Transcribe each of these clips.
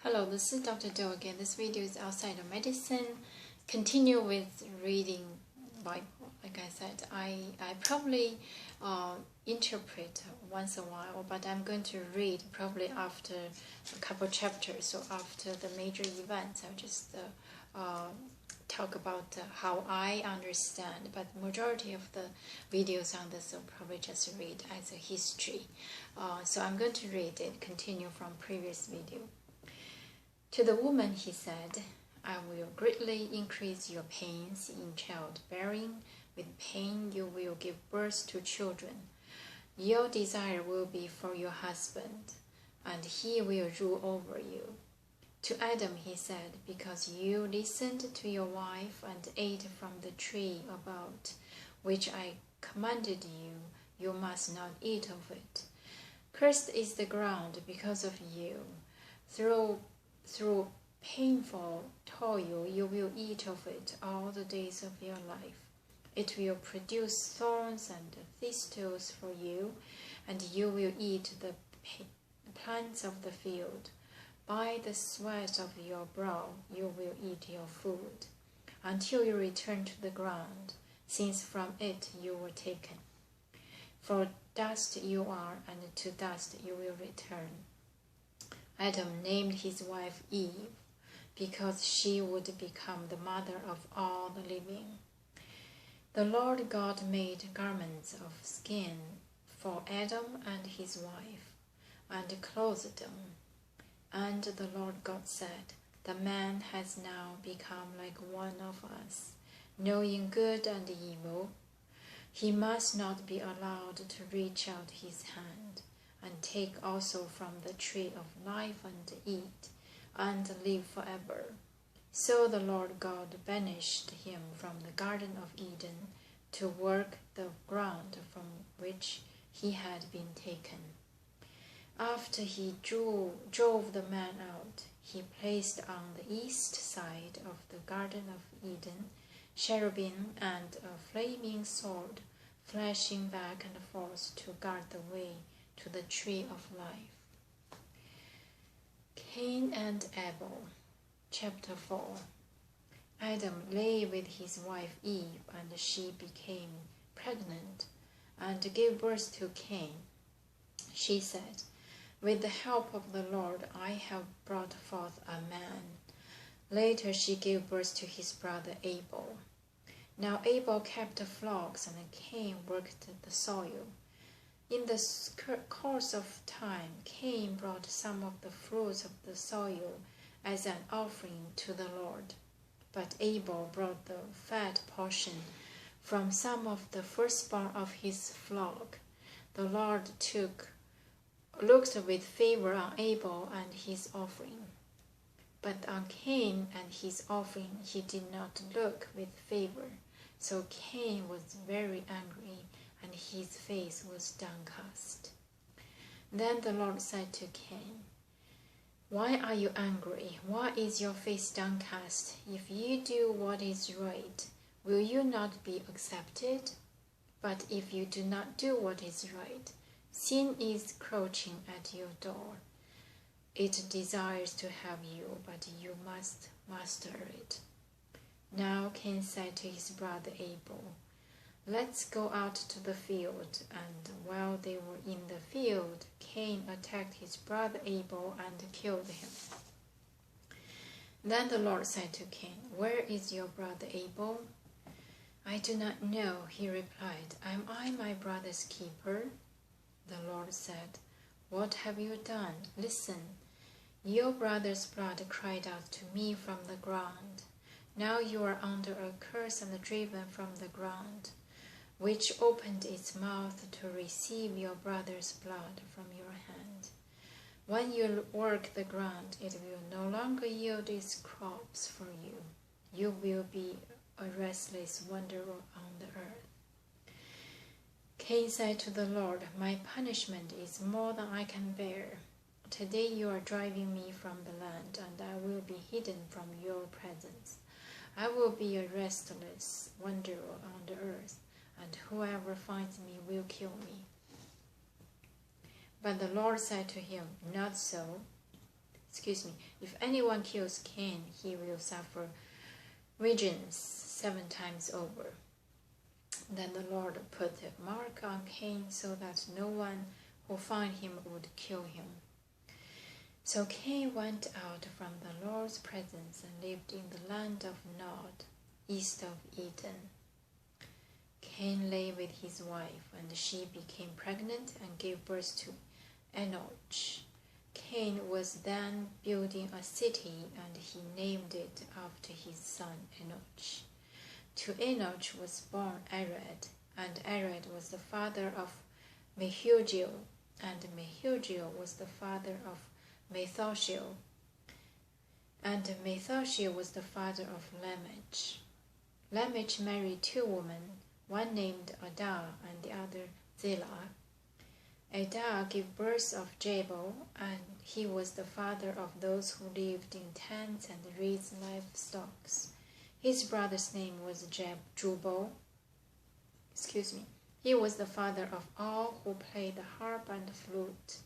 Hello, this is Dr. Do again. This video is outside of medicine. Continue with reading Bible. Like I said, I probably interpret once a while, but I'm going to read probably after a couple chapters. So after the major events, I'll just talk about how I understand. But majority of the videos on this will probably just read as a history. So I'm going to read it, continue from previous video. To the woman he said, I will greatly increase your pains in childbearing. With pain you will give birth to children. Your desire will be for your husband, and he will rule over you. To Adam he said, because you listened to your wife and ate from the tree about which I commanded you, you must not eat of it. Cursed is the ground because of you. Through painful toil you will eat of it all the days of your life. It will produce thorns and thistles for you, and you will eat the plants of the field. By the sweat of your brow you will eat your food, until you return to the ground, since from it you were taken. For dust you are, and to dust you will return. Adam named his wife Eve, because she would become the mother of all the living. The Lord God made garments of skin for Adam and his wife, and clothed them. And the Lord God said, the man has now become like one of us, knowing good and evil. He must not be allowed to reach out his hand and take also from the tree of life and eat, and live forever. So the Lord God banished him from the Garden of Eden to work the ground from which he had been taken. After he drove the man out, he placed on the east side of the Garden of Eden cherubim and a flaming sword, flashing back and forth to guard the way to the tree of life. Cain and Abel. Chapter 4. Adam lay with his wife Eve, and she became pregnant and gave birth to Cain. She said, with the help of the Lord I have brought forth a man. Later she gave birth to his brother Abel. Now Abel kept flocks, and Cain worked the soil. In the course of time, Cain brought some of the fruits of the soil as an offering to the Lord. But Abel brought the fat portion from some of the firstborn of his flock. The Lord looked with favor on Abel and his offering. But on Cain and his offering he did not look with favor. So Cain was very angry, and his face was downcast. Then the Lord said to Cain, why are you angry? Why is your face downcast? If you do what is right, will you not be accepted? But if you do not do what is right, sin is crouching at your door. It desires to have you, but you must master it. Now Cain said to his brother Abel, let's go out to the field. And while they were in the field, Cain attacked his brother Abel and killed him. Then the Lord said to Cain, where is your brother Abel? I do not know, he replied. Am I my brother's keeper? The Lord said, what have you done? Listen, your brother's blood cried out to me from the ground. Now you are under a curse and driven from the ground, which opened its mouth to receive your brother's blood from your hand. When you work the ground, it will no longer yield its crops for you. You will be a restless wanderer on the earth. Cain said to the Lord, my punishment is more than I can bear. Today you are driving me from the land, and I will be hidden from your presence. I will be a restless wanderer on the earth, and whoever finds me will kill me. But the Lord said to him, not so. if anyone kills Cain, he will suffer vengeance 7 times over. Then the Lord put a mark on Cain so that no one who found him would kill him. So Cain went out from the Lord's presence and lived in the land of Nod, east of Eden. Cain lay with his wife, and she became pregnant and gave birth to Enoch. Cain was then building a city, and he named it after his son Enoch. To Enoch was born Arad, and Arad was the father of Mehujael, and Mehujael was the father of Methuselah, and Methuselah was the father of Lamech. Lamech married 2 women, one named Adah and the other Zillah. Adah gave birth of Jabal, and he was the father of those who lived in tents and raised livestock. His brother's name was Jubal. He was the father of all who played the harp and flute.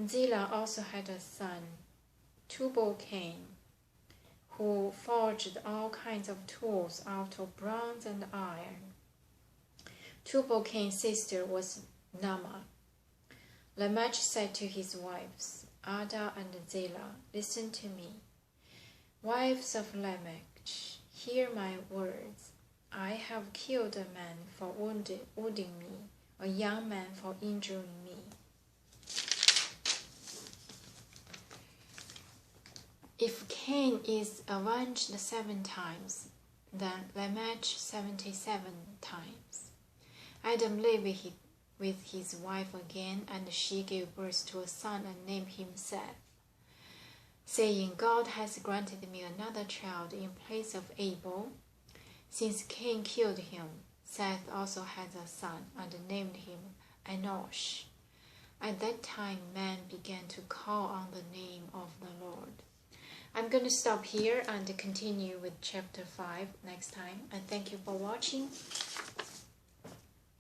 Zillah also had a son, Tubal-Cain, who forged all kinds of tools out of bronze and iron. Tubal-Cain's sister was Naamah. Lamech said to his wives, Adah and Zillah, listen to me. Wives of Lamech, hear my words. I have killed a man for wounding me, a young man for injuring me. If Cain is avenged 7 times, then Lamech 77 times. Adam lived with his wife again, and she gave birth to a son and named him Seth, saying, God has granted me another child in place of Abel. Since Cain killed him, Seth also had a son and named him Enosh. At that time, man began to call on the name of the Lord. I'm going to stop here and continue with chapter 5 next time. And thank you for watching.